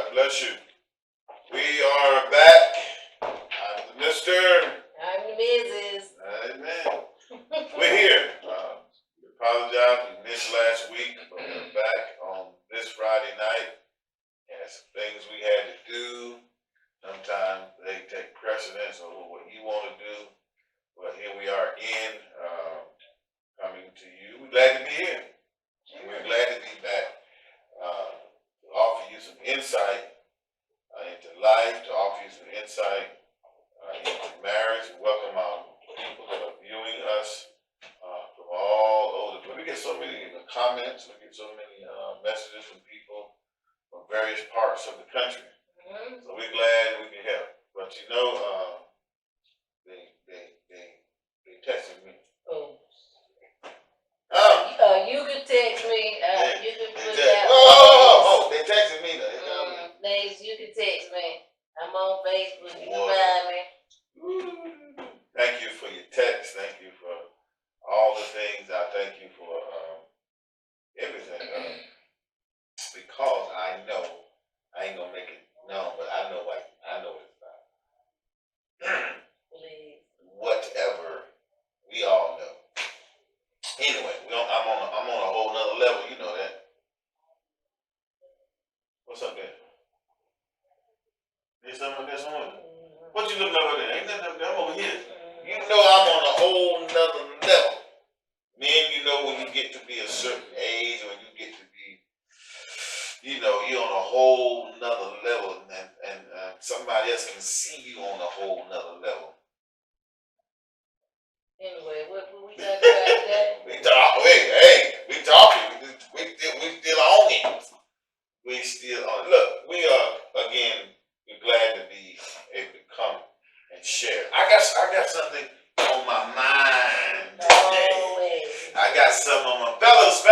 God bless you. We are back. I'm the Mister. I'm the Mrs. Amen. We're here. We apologize. We missed last week, but we're back on this Friday night. And some things we had to do. Sometimes they take precedence over what you want to do. But here we are again, coming to you. We're glad to be here. And we're glad to be back. To offer you some insight into life, to offer you some insight into marriage. Welcome our people that are viewing us from all over the place. We get so many comments, we get so many messages from people from various parts of the country. So we're glad we can help. But you know, they texted me. You can text me. You can put They that. they texted me. Names, you can text me. I'm on Facebook. You can Boy. find me. Thank you for your text. Thank you for all the things. I thank you for everything. Because I know I ain't gonna make it known, but I know what it's about. Please. Whatever we all know. Anyway, I'm on a whole nother level. You know that. What's up there? There's something there somewhere. What you looking over there? Ain't nothing up there. I'm over here. You know I'm on a whole nother level. Men, you know when you get to be a certain age, when you get to be, you know, you're on a whole nother level, and somebody else can see you on a whole nother level. Anyway, what we talking about today? We talking. We still on it. We still on it. Look, we are again. We're glad to be able to come and share. I got something on my mind today. Always. I got something on my fellas. Wow.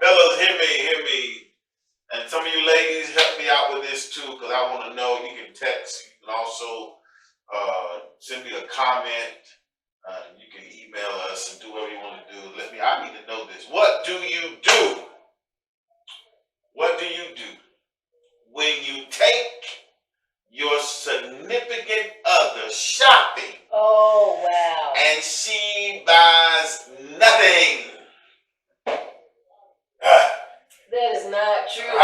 Fellas, hear me. And some of you ladies help me out with this too, because I want to know. You can text. You can also send me a comment. You can email us and do whatever you want to do. I need to know this. What do you do? What do you do when you take your significant other shopping? Oh, wow. And she buys nothing. That is not true. I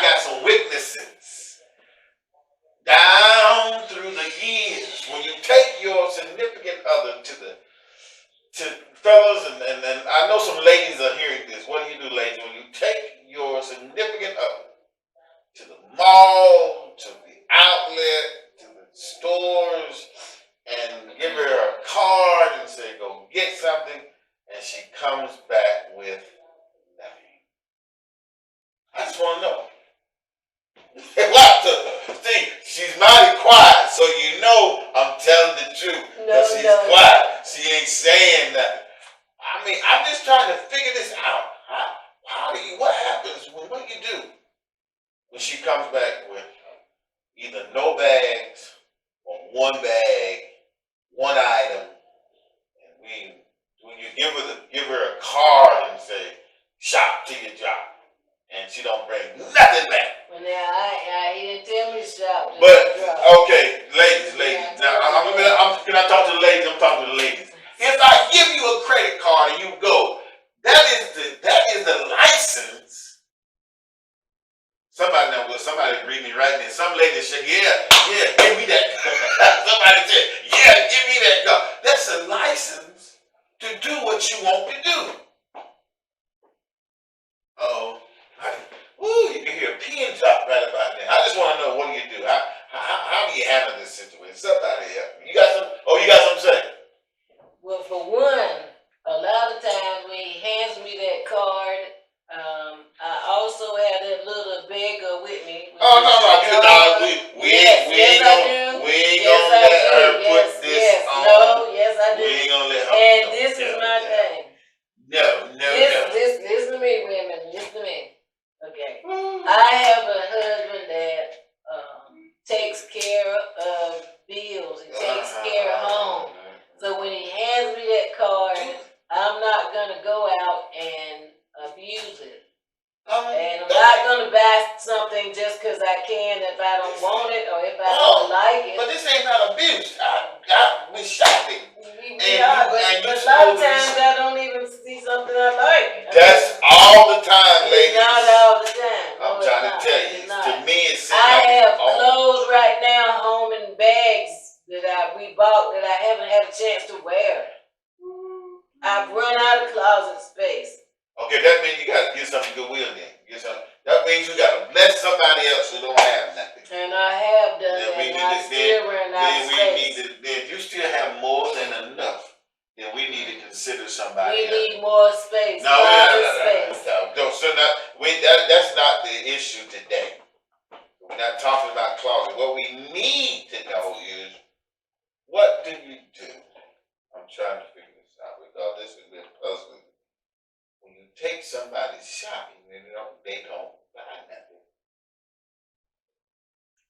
got some witnesses. Down through the years, when you take your significant other to fellas, and I know some ladies are hearing this. What do you do, ladies? When you take your significant other to the mall, to the outlet, to the stores, and give her a card and say, go get something, and she comes back with nothing. I just want to know. See, she's mighty quiet, so you know I'm telling the truth. But she's quiet. She ain't saying nothing. I mean, I'm just trying to figure this out. What happens what do you do when she comes back with either no bags or one bag, one item, and when you give her a card and say, shop till you drop, and she don't bring nothing back. Well, now, he didn't tell me to shop. But, okay, ladies. Now, can I talk to the ladies? I'm talking to the ladies. If I give you a credit card and you go, that is the license. Somebody read me right now. Some ladies say, yeah, give me that. Somebody said, yeah, give me that card. That's a license to do what you want to do. You can hear a pin drop right about now. I just want to know, what do you do? How do you handle this situation? Somebody help me. You got something to say? Well, for one, a lot of times when he hands me that card, I also have that little beggar with me. We ain't gonna let her put this on. No, yes, I do. We ain't gonna let her. And this is my thing. No. Listen to me, women. Listen to me. Okay. I have a husband that takes care of bills and takes care of home. So when he hands me that card, I'm not gonna go out and abuse it. And I'm not gonna buy something just cause I can if I don't want it or if I don't like it. But this ain't not abuse. We shopping. We are, but a lot of times I don't even see something I like. That's all the time, It's ladies. not all the time. I'm No, trying it's to not. tell you. It's not. To me, it seems I like have it's all. clothes right now home in bags that we bought that I haven't had a chance to wear. I've run out of closet space. Okay, that means you gotta get something goodwill then. That means you gotta bless somebody else who don't have nothing. And I have done Then that, we and need I'm to- still running out Then of we space. need to, then if you still have more than enough, then we need to consider somebody We else. need more space, No, closet space. no, so that's not the issue today. We're not talking about closet. What we need to know is, what do you do? I'm trying to figure this out because this is a bit puzzling. When you take somebody shopping and they don't buy nothing.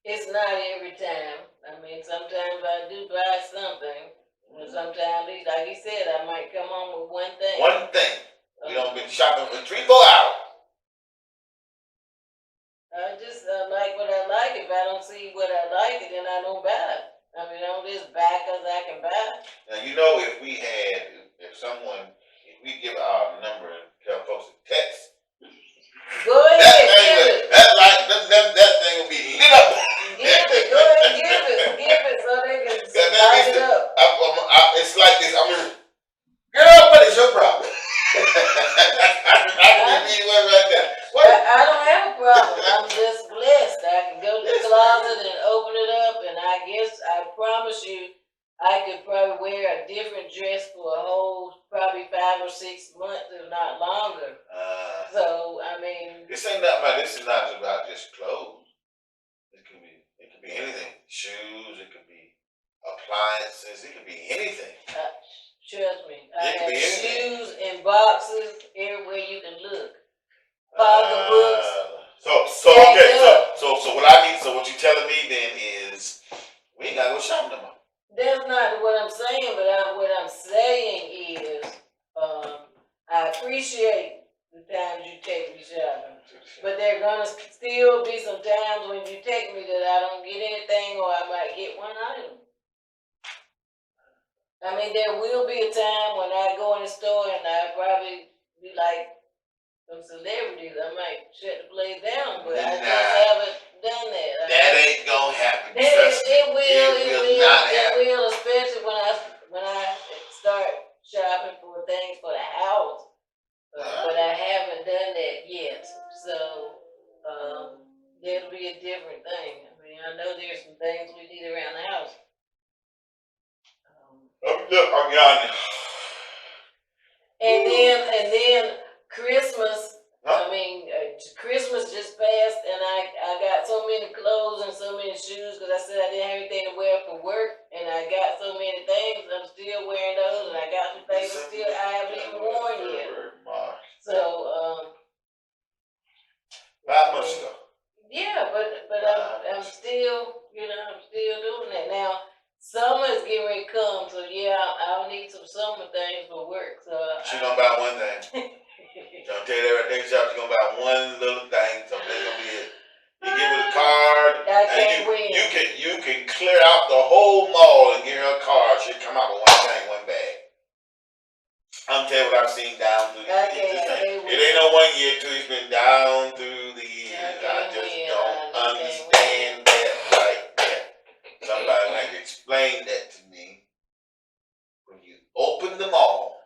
It's not every time. I mean, sometimes I do buy something. And sometimes, like you said, I might come home with one thing. One thing. We don't been shopping for 3-4 hours. I just like what I like. If I don't see what I like, then I don't buy it. I mean, I don't just buy because I can buy. Now, if we give our number and tell folks to text, Go ahead, give it. that thing will be lit up. Give it. Go ahead, give it so they can light it up. It's like this. Girl, what is your problem? I can read one right now. I don't have a problem. I'm just blessed. I can go to the closet and open it up, and I guess I promise you, I could probably wear a different dress for a whole probably 5 or 6 months, if not longer. So I mean, this is not about just clothes. It could be anything. Shoes. It could be appliances. It could be anything. trust me, I It could have be anything. shoes and boxes everywhere you can look. Pocketbooks. So what I need. So what you telling me then is we ain't gotta go shopping no more. That's not what I'm saying, but what I'm saying is, I appreciate the times you take me shopping, but there are gonna still be some times when you take me that I don't get anything, or I might get one item. I mean, there will be a time when I go in the store and I probably be like some celebrities. I might shut the place down, but I just haven't done that. That ain't gonna happen. It will, Not happen. especially when I start shopping for things for the house. But I haven't done that yet, so that'll be a different thing. I mean, I know there's some things we need around the house. Look, I'm yawning. And then Christmas. I mean, Christmas just passed, and I got so many clothes and so many shoes because I said I didn't have anything to wear for work, and I got so many things. I'm still wearing those, and I got some things I haven't even worn yet. So 5 months ago. yeah, but I'm still doing that now. Summer's getting ready to come, so yeah, I'll need some summer things for work. So She gonna buy one thing. I'll tell you that right there, she's gonna buy one little thing, so that's gonna be it. You give her the card, I and can't win. you can clear out the whole mall and give her a card. She'll come out with one thing, one bag. I'm telling you what I've seen down through the years. It ain't no 1 year, 2. It's been down through the years. I just don't understand that right there. Somebody like to explain that to me. When you open the mall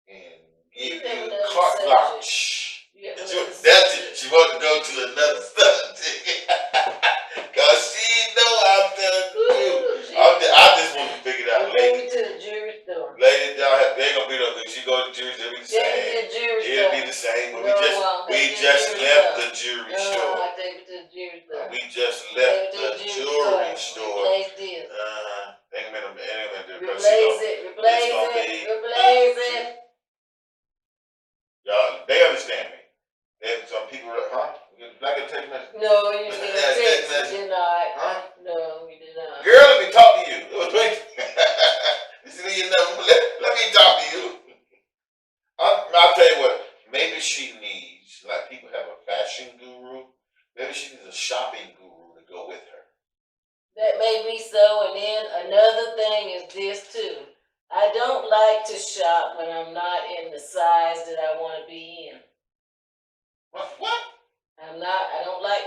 and give you carte blanche. She wanted to go to another stuff. Cause she know I'm telling the truth. I just want to figure it out. Take me to the jewelry store. Ladies, they ain't gonna be no good. She go to the jewelry store, it'll be the Take me same. to the jewelry store. It'll be the same. But we Take just me to the left jewelry the jewelry store. store. No, I take me to the jewelry store. We just left the jewelry store. Replace this. Replace it. Y'all, they understand me. Some people, like a text message. No, you didn't text. You did not. Huh? No, you did not. Girl, let me talk to you. Let me talk to you. I'll tell you what. Maybe she needs, like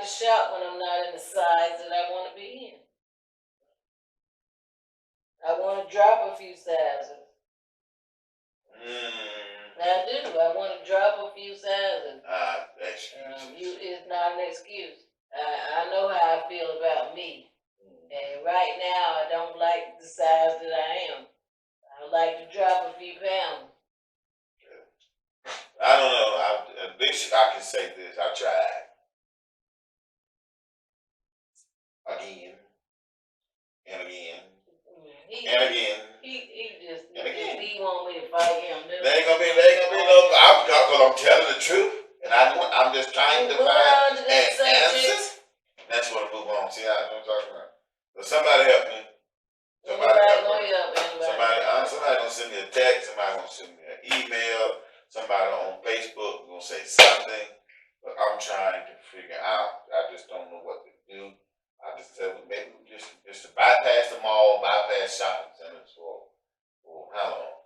to shop when I'm not in the size that I want to be in. I want to drop a few sizes. I do. I want to drop a few sizes. Excuses. It's not an excuse. I know how I feel about me. And right now, I don't like the size that I am. I like to drop a few pounds. I don't know. At least I can say this. I tried. Again. And again. And again. He want me to fight him. There ain't gonna be no, cause I'm telling the truth. And I'm just trying to Move find on to an that subject. answer. That's what I move on. See, I know what I'm talking about. So somebody help me. Somebody gonna Somebody gonna send me a text. Somebody gonna send me an email. Somebody on Facebook gonna say something. But I'm trying to figure out. I just don't know what to do. I just said maybe just to bypass the mall, bypass shopping centers for how long?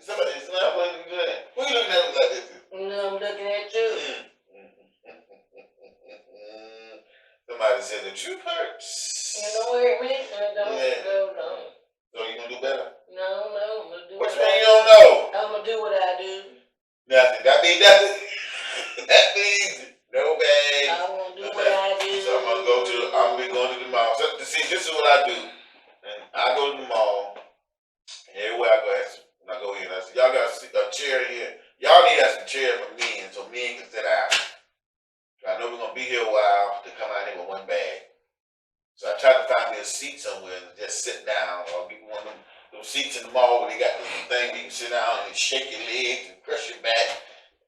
Somebody's not looking at that. Who you looking at me like this? I'm looking at you. Somebody said the truth hurts. You don't hurt me. No. So you gonna do better? No, I'm gonna do What what you mean I you don't know? I'm gonna do what I do. Nothing. That means nothing. That means no bad. I'm gonna do what I do. So I'm gonna be going to the mall. So, see, this is what I do. And I go to the mall. And everywhere I go, when I go in, I say, y'all got a chair here. Y'all need to have some chair for men so men can sit down. I know we're gonna be here a while to come out here with one bag. So I try to find me a seat somewhere and just sit down. Or get one of them seats in the mall where they got the thing where you can sit down and shake your legs and crush your back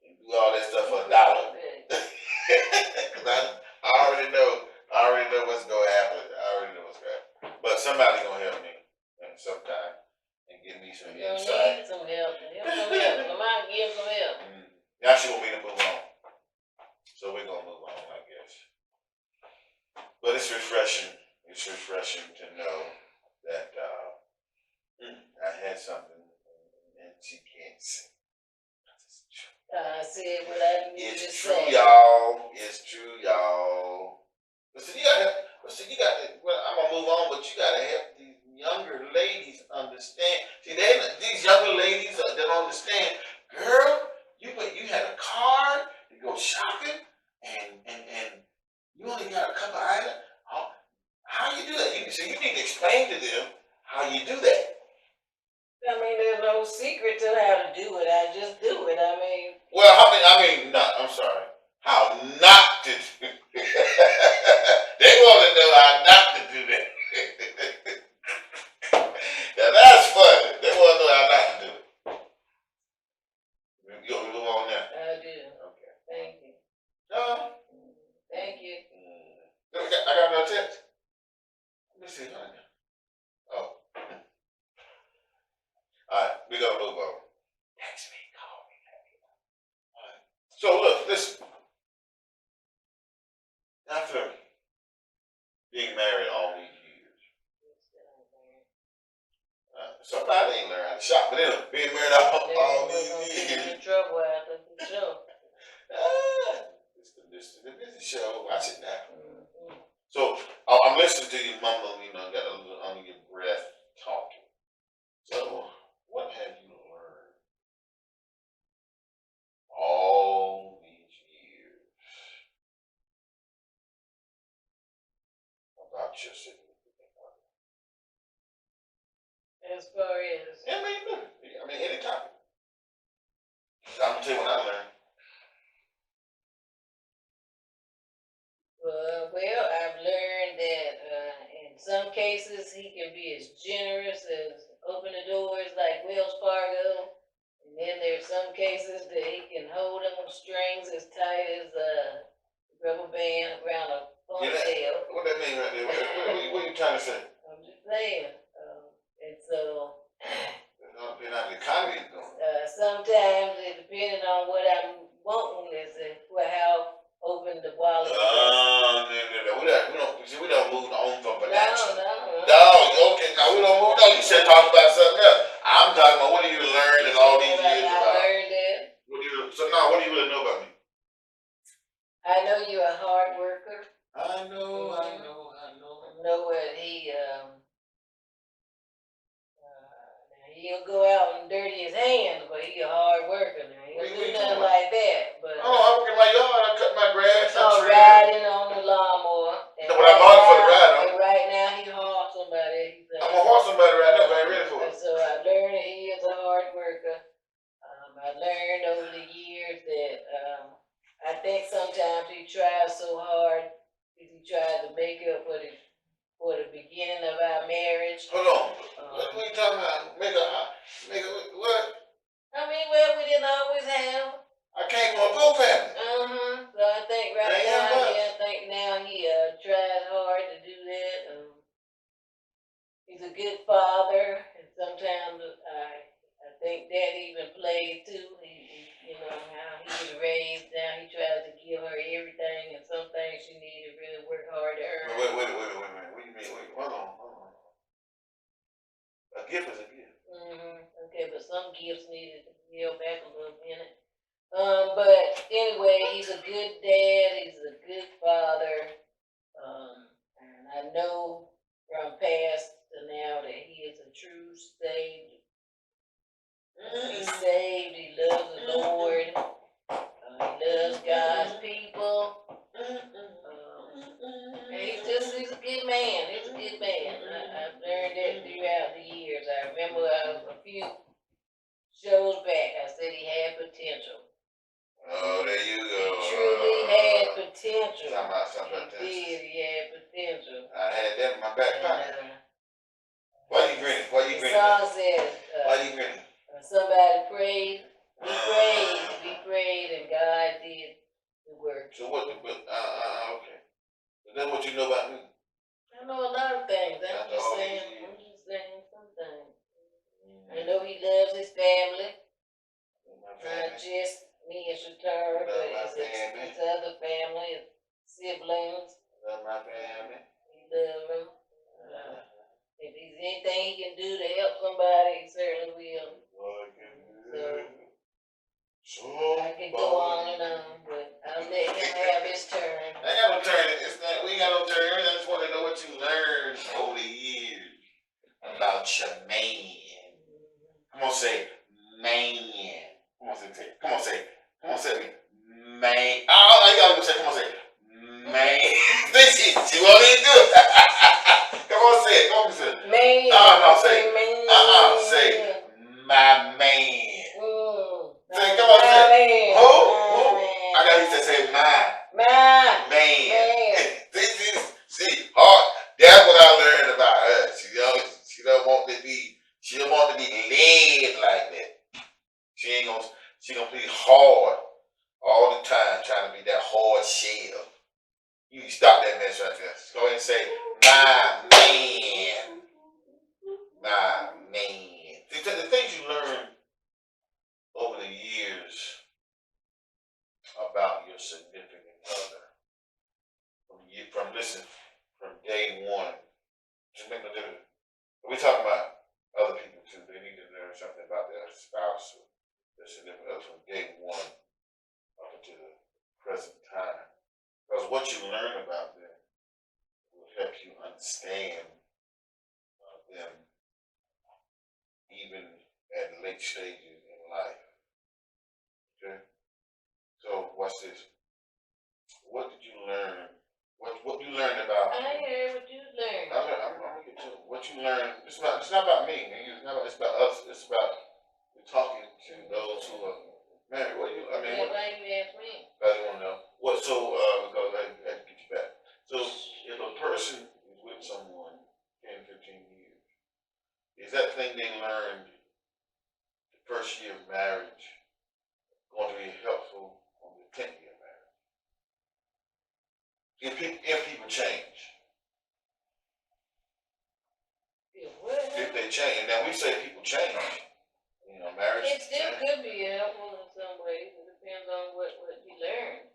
and do all that stuff for $1. Cause I already know what's gonna happen. I already know what's gonna happen. But somebody gonna help me sometime and give me some You insight. need some help. Somebody give some help. Now she want me to move on. So we're gonna move on, I guess. But it's refreshing. It's refreshing to know that I had something and she can't say. I said what I needed to It's true, say. y'all. It's true, y'all. But see, I'm gonna move on, but you gotta help these younger ladies understand. See, these younger ladies that don't understand, girl, you had a card to go shopping and you only got a couple items. How you do that? So you need to explain to them how you do that. I mean, there's no secret to how to do it. I just do it. I mean. Well, I'm sorry. How not to do it. They want to know how not to do that. Now that's funny. They want to know how not to do it. You want me to move on now? I do. Okay. Thank you. Thank you. I got no text. Let me see. Oh. Alright, we're gonna move on. Text me, call me. Alright. So look, listen. After being married all these years, somebody ain't learned how to shop, but anyway, being married all these years. In trouble after the show. This is the busy show. Watch it now. So I'm listening to you mumble, got a little under your breath talking. So what have you learned all these years about your significant other? As far as. Any topic. I'm gonna tell you what I learned. Well, I've learned that in some cases he can be as generous as open the doors like Wells Fargo, and then there's some cases that he can hold them strings as tight as a rubber band around a ponytail. What that mean right there? What are you trying to say? I'm just saying. And so. Depending on the economy is going. Sometimes it depending on what I'm wanting is how open the wallet is. We don't move on from financial. No. Okay, now we don't move on. You said talk about something else. I'm talking about what have you learned in all these years I about. learned that. What do you really know about me? I I know you're a hard worker. I know. I know what he'll go out and dirty his hands, but he a hard worker now. He'll What do you nothing doing? like that, but. Oh, I work in my yard. I cut my grass. I trim. Riding on the lawnmower. And But I bought it for the ride, huh? and right now he hauled somebody. I'm gonna horse somebody right now, but I ain't ready for And it. so I learned that he is a hard worker. I learned over the years that I think sometimes he tries so hard because he tries to make up for the beginning of our marriage. Hold on. What we talking about? Make a what? I mean, well, we didn't always have. I came from a poor family. So I think right Ain't now, that much? I think now he tries hard to do that. He's a good father, and sometimes I think Dad even played too. He you know how he was raised. Now he tries to give her everything, and some things she needs to really work hard to earn. Wait a minute. What do you mean? Wait, hold on. A gift is a gift. Okay, but some gifts needed to be held back a little minute. But anyway, he's a good dad. He's a good father. And I know from past to now that he is a true saved. He's saved. He loves the Lord. He loves God's people. And he's a good man. He's a good man. I've learned that throughout the years. I remember a few shows back, I said he had potential. Oh, there you go. He truly had potential. Talking about something. He had potential. I had that in my back pocket. Why you grinning? The song says, Why you grinning? somebody prayed, we prayed, and God did the work. So what? Okay. So that's what you know about me. I know a lot of things. I'm just saying some things. I know he loves his family. Not just me and Shatar, but his other family, his siblings. Love my family. He loves them. If there's anything he can do to help somebody, he certainly will. So I can go on and on, but I'll let him have his turn. I ain't got no turn. We ain't got no turn. I just want to know what you learned over the years about your man. Come on, say man. Come on, say me. Man. Oh, I got to say. Come on, say man. She won't even do it. Come on, say it. Come on, say it. Man. No, say man. say my man. Say, come on, my say man. who? My I got you to say my man. man. See, hard. That's what I learned about her. She don't want to be led like that. She gonna be hard all the time, trying to be that hard shell. You need to stop that mess right there. Go ahead and say, my man. My man. See, the things you learn over the years about your significant other, from day one, just make no difference. We're talking about other people too. They need to learn something about their spouse or their significant other from day one up until the present time. Because what you learn about them will help you understand them even at late stages in life. Okay? So watch this. What did you learn? What you learned about? I heard what you learned. I'm gonna get to it. What you learned. It's not about me. It's about us. It's about talking to those who are married. Why you ask me? I want to know. Because I had to get you back. So if a person is with someone 10, 15 years, is that thing they learned the first year of marriage going to be helpful on the 10th year of marriage? If people change. If they change. Now we say people change. Marriage. It still could be helpful in some ways. It depends on what you learn.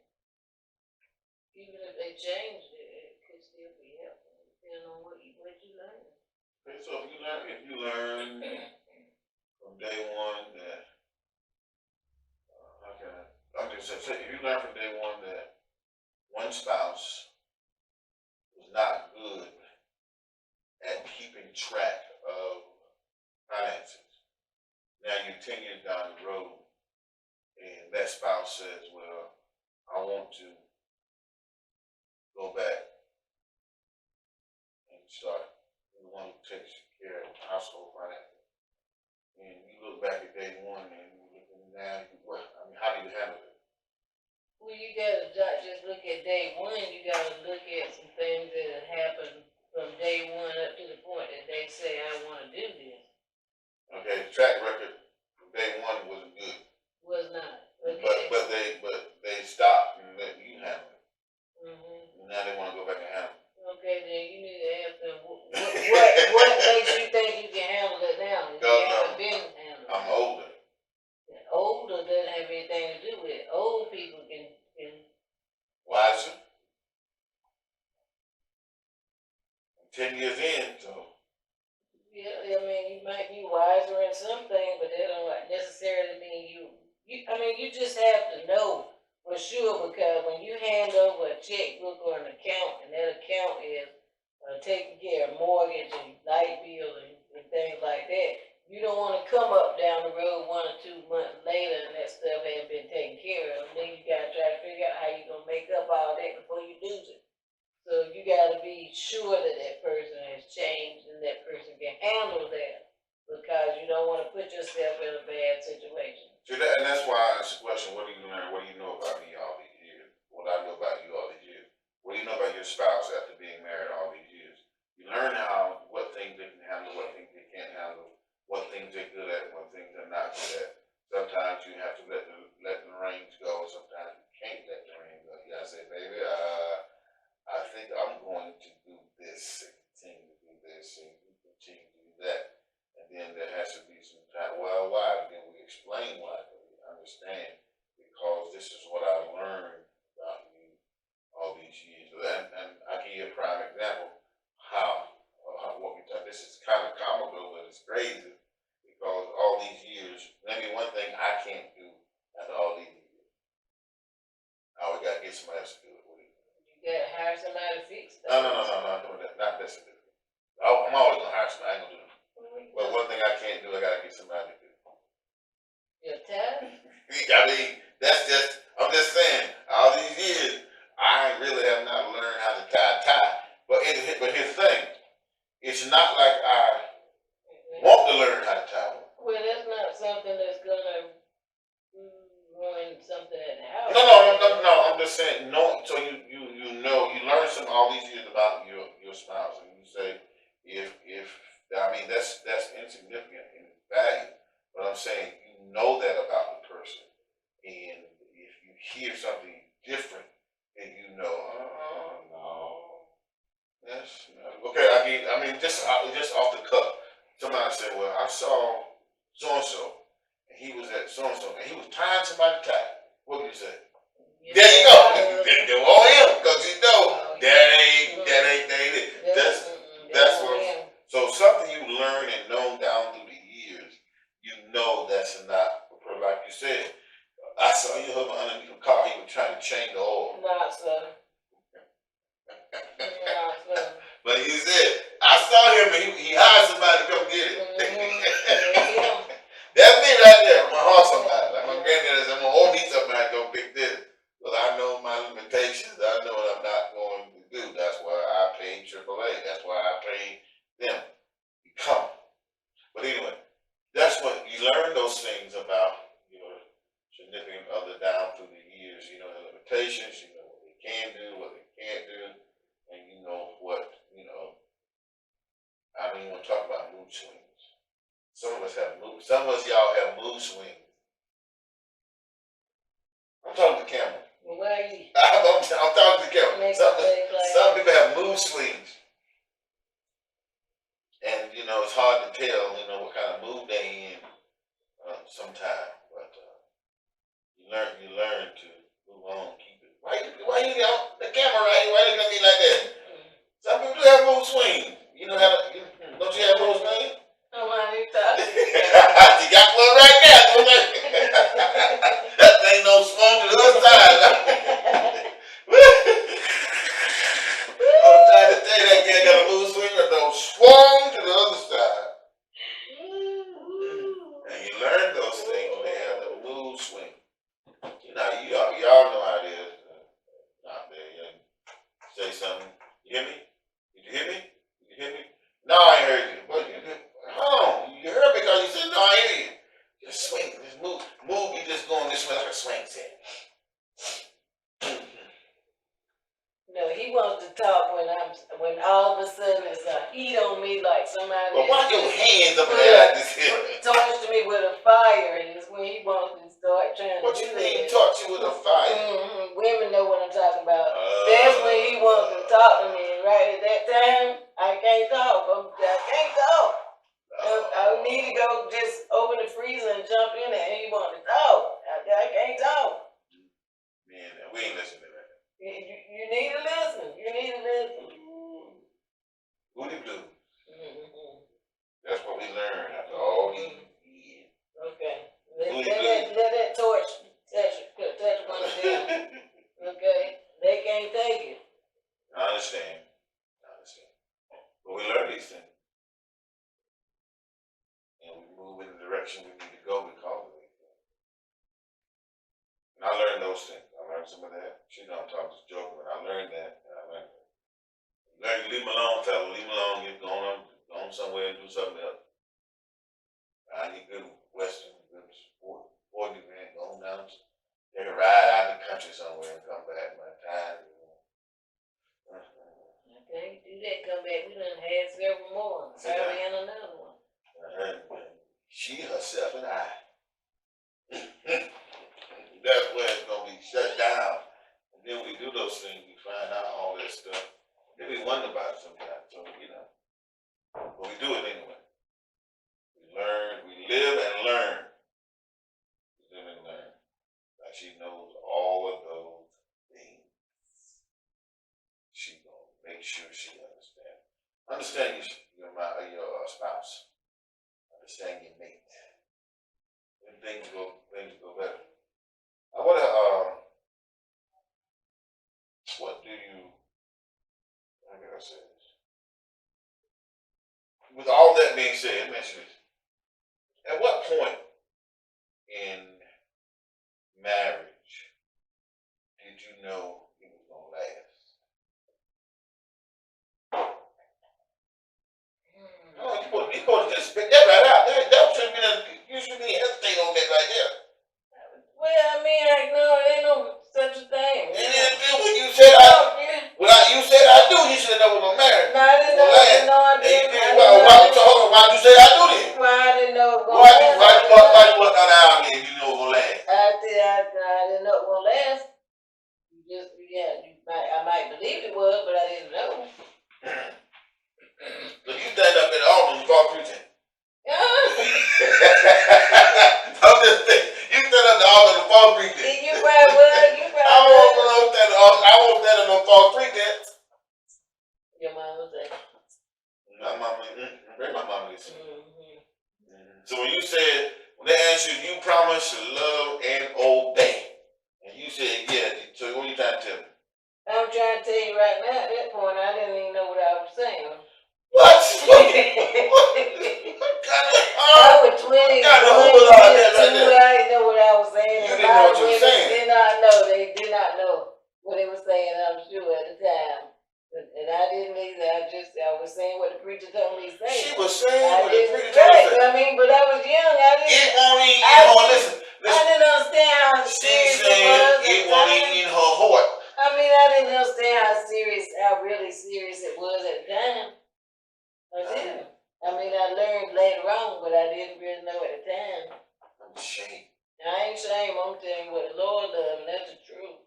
Even if they change, it could still be helpful. It depends on what you learn. Okay, so if you learn from day one that I'm just saying, if you learn from day one that one spouse was not good at keeping track of finances. Now you're 10 years down the road, and that spouse says, well, I want to go back and start the one who takes care of household finances. And you look back at day one, and you look at now, how do you handle it? Well, you gotta not just look at day one, you gotta look at some things that have happened from day one up to the point that they say, I wanna do this. Okay, the track record from day one wasn't good. Was not, okay? But they stopped and let you handle it. Mm-hmm. Now they wanna go back and handle it. Okay, then you need to ask them, what makes you think you can handle it now? If you haven't been handling it. I'm older. Older doesn't have anything to do with it. Old people can Wiser. I'm 10 years in, so. yeah, I mean, you might be wiser in some things, but that don't necessarily mean you just have to know for sure, because when you hand over a checkbook or an account, and that account is taking care of mortgage and light bill and things like that, you don't want to come up down the road 1 or 2 months later and that stuff ain't been taken care of. Then you gotta try to figure out how you're gonna make up all that before you lose it. So you gotta be sure that that person has changed and that person can handle that, because you don't want to put yourself in a bad situation. See that, and that's why I asked the question, what do you learn? What do you know about me all these years? What I know about you all these years? What do you know about your spouse after being married all these years? You learn what things they can handle, what things they can't handle, what things they're good at, what things they're not good at. Sometimes you have to let the reins go. Sometimes you can't let the reins go. You gotta say, baby, I think I'm going to do this and continue to do this and continue to do that. And then there has to be some time. Well, why? Then we explain why. We understand, because this is what I learned about you all these years. And I give you a prime example what we talk. This is kind of comical, but it's crazy, because all these years, maybe one thing I can't do after all these years, I always gotta get somebody else to do it. You gotta hire somebody to fix that. No, not that significant. I'm always gonna hire somebody. I ain't gonna do it. But one thing I can't do, I gotta get somebody to do. You're tired? I mean, I'm just saying, all these years, I really have not learned how to tie a tie. But here's the thing, it's not like I want to learn how to tie one. Well, that's not something that's gonna ruin something at the house. No, I'm just saying, no, so you know, you learn all these years about your spouse, and you say, that's insignificant in value, but I'm saying, you know that about the person, and if you hear something different, then you know, no, yes, no. Okay, I mean, just off the cuff, somebody said, well, I saw so-and-so, and he was at so-and-so, and he was tying somebody's tie. What do you say? There you go. They want him, because you know that ain't it. That's what. So something you learn and known down through the years, you know that's not. Like you said, I saw your husband underneath the car. He was trying to change the oil. Not so. But he said, I saw him, and he hired somebody to come get it. That's me right there. I'm gonna haul somebody. Like my granddad said, I'm gonna hold me somebody to go pick this. But I know my limitations. I know what I'm not going to do. That's why I paid AAA. That's why I paid them. You come. But anyway, that's what you learn those things about your significant other down through the years. You know the limitations. You know what they can do, what they can't do, and you know what I don't even want to talk about mood swings. Some of us y'all have mood swings. I'm talking to the camera. Well, why you? I'm talking to the camera. Some people have mood swings. And, it's hard to tell, what kind of mood they in sometimes. But you learn to move on, keep it. Why you got the camera right here? Why you gonna be like that? Some people do have mood swings. Don't you have mood swings? Oh, why you talking? You got one right now, don't you? That thing don't swung to the other side. No, he wants to talk when all of a sudden it's a heat on me like somebody. But why your hands up in the air like this here? Torched me with a fire, and it's when he wants to start trying What to you do mean that. touch you with a fire? Women know what I'm talking about. That's when he wants to talk to me, and right at that time, I can't talk. I can't talk. I need to go just open the freezer and jump in it, and he wants to talk. I can't talk. Man, we ain't listening to that. You need to listen. You need to listen. Booty blues. That's what we learned after all these years. Okay. Let that torch touch one of them. Okay. They can't take it. I understand. But we learn these things. And we move in the direction we need to go because of these things. And I learned those things. I learned some of that. She know I'm talking just joking, but I learned that. And I learned that. Learn to leave me alone, fella. Leave me alone. You're going somewhere and do something else. I need good Western, good sporting event, going down, take a ride out in the country somewhere and come back my time. Okay, do that, come back. We done had several more. Probably in another one. She, herself, and I. That's where it's gonna be shut down. And then we do those things, we find out all that stuff. Then we wonder about it sometimes, so but we do it anyway. We learn, we live and learn. We live and learn. Like she knows all of those things. She gonna make sure she understands. Understand your spouse. Understand your mate. When things go better. I wonder, what do you, how can I say this? With all that being said, mention this. At what point in marriage did you know it was gonna last? No, you supposed to just spit that right out. That shouldn't be you shouldn't even hesitate on that right there. Well, I mean, ain't no such a thing. And then when you said you said I do, you should have known we were married. No, I didn't know. No, I didn't. Why you say I do then? Why I didn't know it was Why gonna last. you put that out there if you know it will last? I didn't know it was gonna last. I might believe it was, but I didn't know. So you stand up at the altar and start preaching. I'm just saying, you stand up at the altar and start preaching. You probably would. I won't stand up no false pretense. Your mama said. My mama, my mama is. So when they asked you promise to love and obey, and you said yeah, so what are you trying to tell me? I'm trying to tell you right now, at that point, I didn't even know what I was saying. What? What kind of I was 20, I didn't know what I was saying. You didn't know what you were saying. Did not know. They did not know what they were saying, I'm sure, at the time. And I didn't either. I was saying what the preacher told me to say. She was saying what the preacher told me to say. I mean, but I was young. Listen. I didn't understand how serious it was. It wasn't in her heart. I mean, I didn't understand how really serious it was at the time. I didn't. I mean, I learned later on, but I didn't really know at the time. I'm ashamed. I ain't ashamed. I'm telling you what the Lord does, and that's the truth.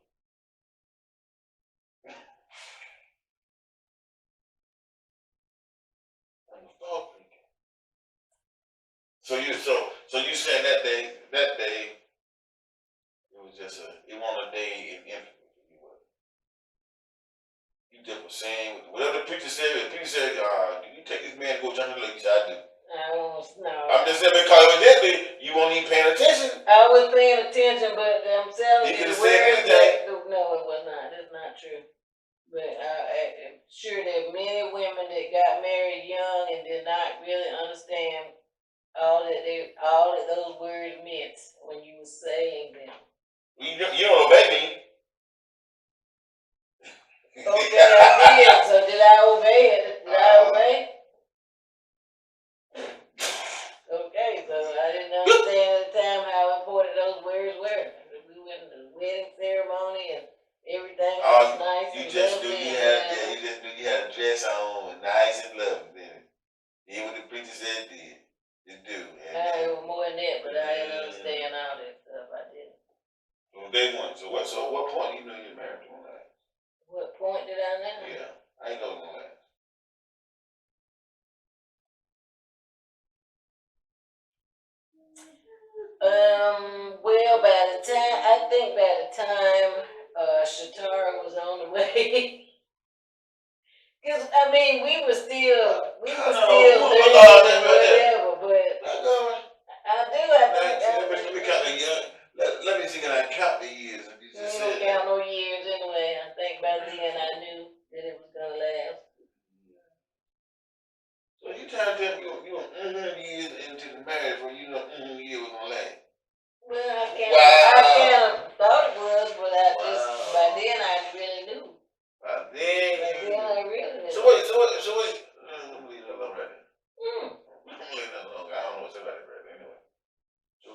So you said that day, it was just it wasn't a day in infamy for you, was it? You just were saying whatever the preacher said. The preacher said, "Do you take this man to go jump in the lake?" You said, "I do." No. I'm just saying because evidently you weren't even paying attention. I was paying attention, but I'm telling you, You could have said anything. No, it was not. That's not true. But I'm sure there are many women that got married young and did not really understand all that those words meant when you were saying them. You don't obey me. Okay, I did. So did I obey it? Did I obey? Okay, so I didn't understand at the time how important those words were. We went to the wedding ceremony and everything was nice and lovely. dress on, nice and lovely, then. Did what the preacher said to do. I was more than that, but I didn't understand all that stuff. I didn't. From day one. So what point you know your marriage gonna last? What point did I know? Yeah. I ain't know it's gonna last. Well, I think by the time Shatara was on the way, because I mean, we were still learning and whatever. But I do. Let me count the years. Let me see, can I count the years? You You just don't said count no years anyway. I think by then I knew that it was gonna last. So you trying to tell me you years into the marriage before you know year was gonna last? Well, I Wow. kind of thought it was, but by then I really knew. By then I really knew. So wait. Let me leave that alone right there. Let me leave that alone. I don't know what's about it right there anyway. So,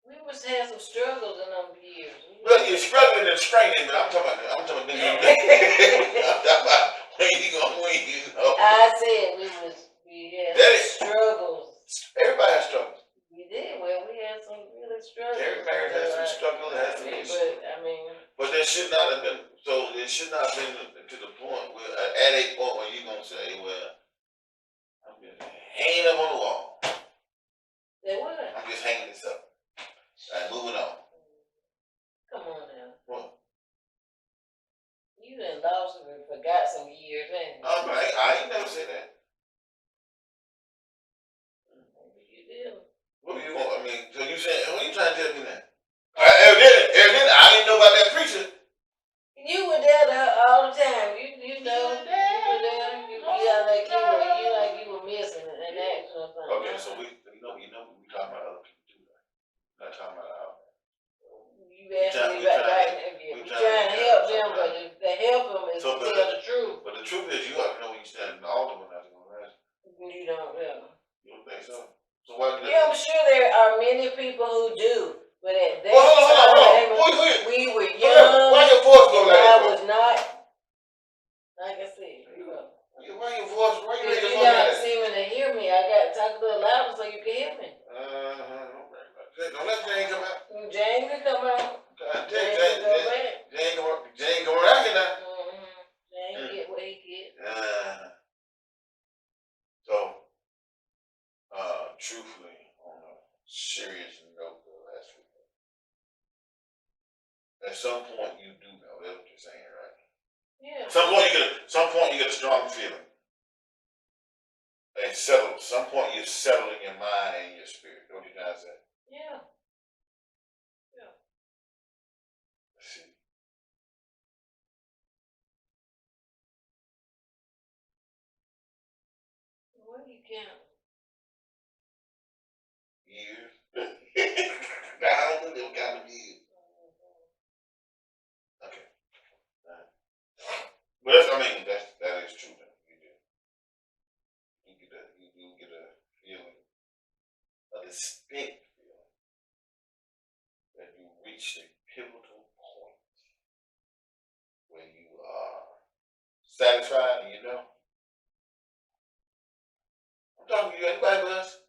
We was had some struggles in them years. well, you're struggling and straining, but I'm talking about I'm talking about when you know. I said we had That some struggles. Everybody has struggles. We did. Well, we had some really struggles. Every marriage has some struggles, has some issues. But I mean, But there should not have been. So there should not have been to the point where at a point where you're gonna say, "Well, I'm just hanging up on the wall. they were. I'm just hanging this up. Moving on." Come on now. What? You done lost and forgot some years, ain't you? I ain't never said that. Maybe you did. What do you want? I mean, so you saying? What are you trying to tell me now? Evidently, I didn't know about that preacher. You were there all the time. You know. You were there. You like you were missing an action or something. Okay, so we talking about other people too. Right? Not talking about our. You asked me about we trying to help them, but to help them is to tell the truth. But the truth is, you ought to know when you stand in the altar when that's going to last. You don't know. You don't think so? So why do Yeah, I'm sure there are many people who do, but at that time, we were young. Why your voice go like I that? was not. Like I said, Why your voice? Why you if making you're voice not like that? seeming to hear me, I got to talk a little louder so you can hear me. Don't let Jane come out. Jane can come out. Jane can go back. Jane come around here now. Jane get what he get. So, truthfully, on a serious note, though, at some point you do know. That's what you're saying, right? Yeah. Some point you get a strong feeling. And some point you settle in your mind and your spirit. Don't you guys say? Yeah. Let's see. What do you count? Years. Now, I don't think they'll count the years. Okay. But that is true. You do get a feeling, a distinct feeling, that you reached a pivotal point where you are satisfied, and you know. I'm talking to you, anybody but us?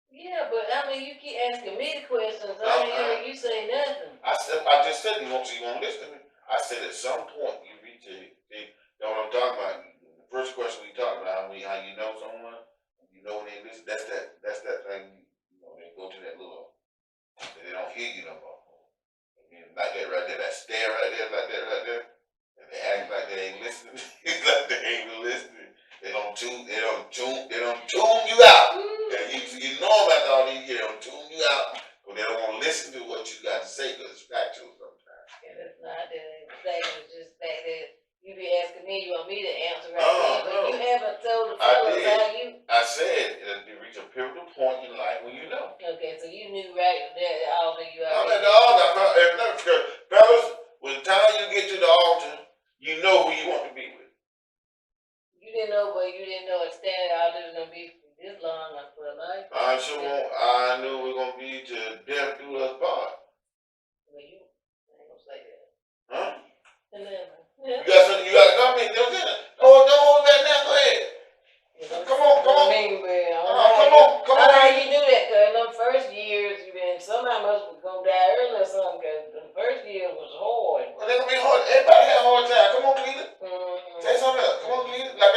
Yeah, but I mean, you keep asking me the questions. I ain't hearing you say nothing. I just said you won't listen to me. I said at some point you reach you know what I'm talking about. The first question we talked about, how you know someone, you know when they listen. That's that thing. You know, they go to that little, they don't hear you no more. And like that right there, that stare right there, like that right there, and they act like they ain't listening. It's like they ain't even listening. They don't tune you out. And you know about all these years, they don't tune you out, but they don't want to listen to what you got to say because it's factual sometimes. Yeah, that's not the thing. It's just that you be asking me, you want me to answer right No, now, but no. you haven't told the I fellas did. how you. I said you reach a pivotal point in life when you know. Okay, so you knew right there all that you I'm already. at the altar, fellas. When the time you get to the altar, you know who you want to be with. You didn't know, but you didn't know extended all this was gonna be this long for a life. I knew we were gonna be to death do us part. Well, you ain't gonna say that. Huh? somebody must be gonna die early or something, cause the first year was hard. Well, they gonna be hard. Everybody had a hard time. Come on, Cleveland. Say something else. Come on, Cleveland. Like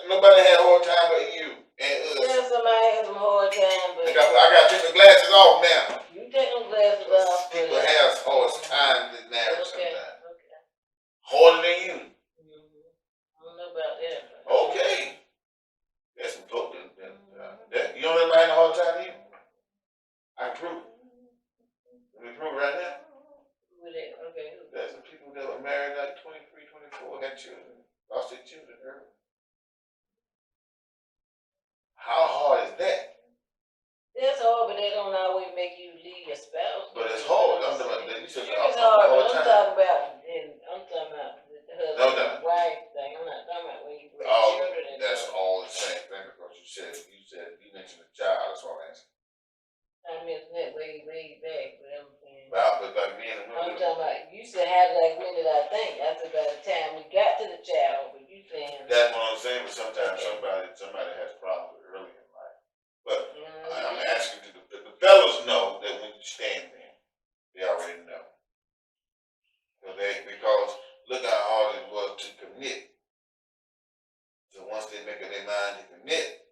nobody had a hard time but you and us. Yeah, somebody had some hard time, but I got to take the glasses off now. you take them glasses off. People have hard time than average Okay, sometimes. okay. Harder than you. I don't know about that. Okay. That's some folk that you don't ever had a hard time either. I can prove it. Let me prove it right now. With it, okay. There's some people that were married like 23, 24, had children, lost their children early. How hard is that? That's hard, but that don't always make you leave your spouse. But it's hard. I'm talking about that. You said Sure, it's hard, but I'm talking about the husband No, no. and wife thing. I'm not talking about when you bring Oh, children and that's stuff. all the same thing because you mentioned a child. That's what I'm asking. I mean, that way back, but I'm saying. But like me and I'm talking about, you said, how did when did I think? I said, by the time we got to the child, but you saying. that's what I'm saying. But sometimes somebody has problems early in life. But I'm asking the fellas know that when you stand there, they already know. Because look how hard it was to commit. So once they make up their mind to commit,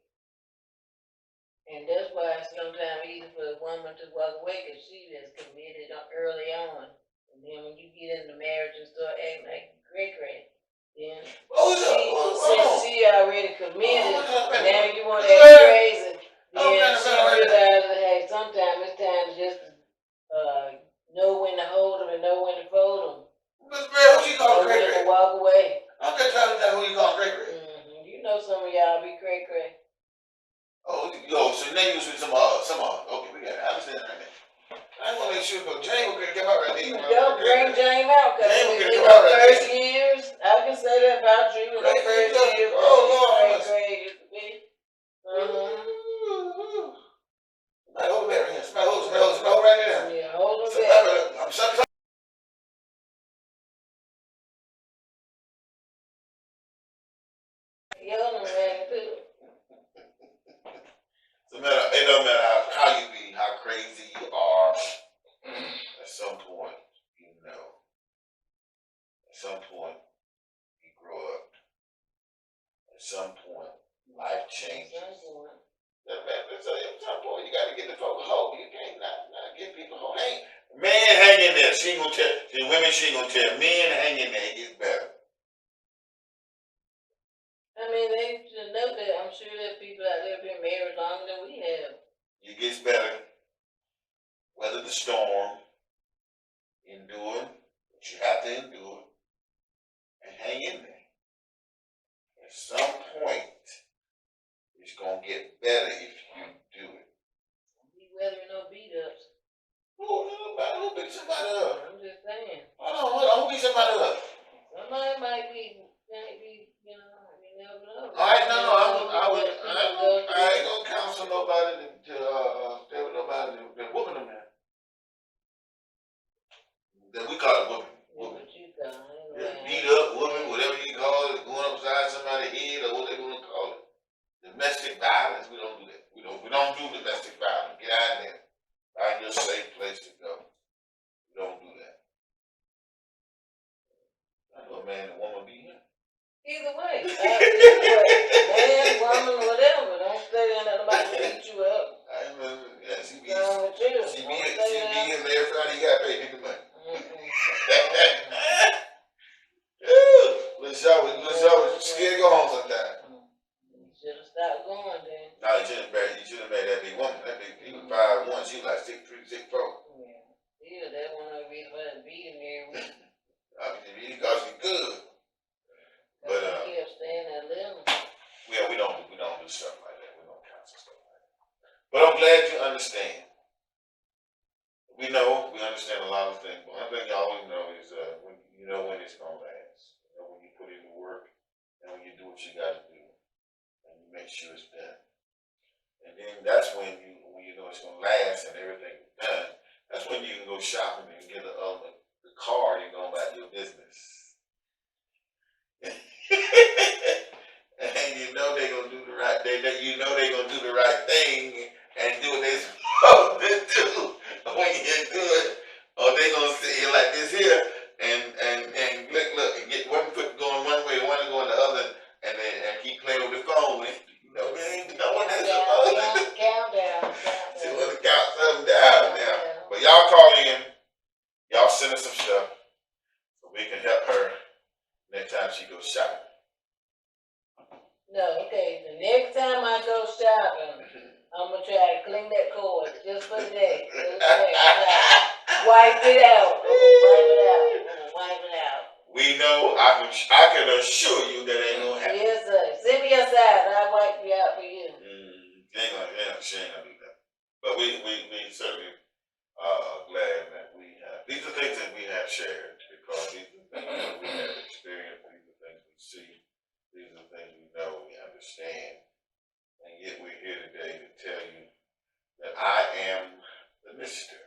And that's why it's sometimes easy for a woman to walk away because she is committed early on. And then when you get into marriage and start acting like cray-cray, then since she already committed, now you want to act crazy, then she realizes, hey, sometimes it's time just to know when to hold them and know when to fold them. Miss Bear, who you Know calling when cray-cray? to walk away. I'm just trying to tell who you calling cray-cray. You know some of y'all be cray-cray. Oh, so now you with some okay, we got it. I understand right now. I want to make sure because Jane was going to come out right there. Don't bring James out, because James in gonna the come out right first years, I can say that about you, in the Crazy first stuff. years, Oh, Lord, cray used to be. Somebody hold that right here. Somebody hold right there. Yeah, hold them back. I'm sorry. Young man, too. It don't matter how you be, how crazy you are. At some point, you know. At some point, you grow up. At some point, life changes. At some point, you got to get the folk hope. You can't not get people hope. Hey, man, hang in there. She ain't gonna tell. The women, she ain't gonna tell. Men, hang in there. It gets better. I mean, they should know that. I'm sure that people out there been married longer than we have. It gets better. Weather the storm. Endure what you have to endure. And hang in there. At some point, it's gonna get better if you do it. Be weathering no beat-ups. Who beat somebody up? I'm just saying. Hold on. Who beat somebody up? Somebody might be, you know, you never know. Alright, no, I ain't gonna counsel nobody to stay with nobody that whooping them now. That we call it whooping. What you call it? Yeah, beat up, whooping, whatever you call it, going upside somebody's head or what they wanna call it. Domestic violence, we don't do that. We don't do domestic violence. Get out of there. Find your safe place to go. We don't do that. I know a man and woman be here. Either way. Man, woman, whatever. Don't stay there and let nobody beat you up. I remember, yeah, she be Wrong with you. here Don't stay there. every Friday. You gotta pay me the money. Let's always scared to go home sometime. You should have stopped going then. No, you shouldn't have made that big woman. That big, he was 5'1", she was like 6'3", 6'4". Yeah, that one over here was beating every week. I mean, because she good. But He kept staying at 11. we don't do stuff like that. We don't counsel stuff like that. But I'm glad you understand. We understand a lot of things. But one thing you always know is when you know when it's gonna last. You know when you put in the work and when you do what you gotta do, and you make sure it's done. And then that's when you know it's gonna last and everything is done. That's when you can go shopping and get the car you're going about your business. And you know they're gonna do the right thing. You know they're gonna do the right thing and do what they're supposed to do. go shopping. No, okay, the next time I go shopping, I'm gonna try to clean that cord just for the day. Just today. Wipe it out. I'm gonna wipe it out. I'm gonna wipe it out. We know, I can assure you that ain't gonna happen. Yes, sir. Send me your size. I'll wipe you out for you. She ain't gonna do that. But we certainly are glad that we have, these are things that we have shared, because these are things that we have experienced, these are things we see, these are things we know, we understand. And yet we're here today to tell you that I am the Mister.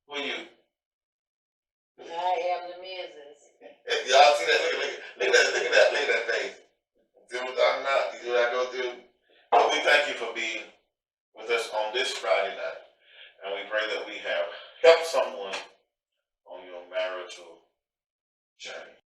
Who are you? I am the Mrs. Y'all see that? Look at that face. See what I'm talking about? You see what I go through? But we thank you for being with us on this Friday night. And we pray that we have helped someone on your marital journey.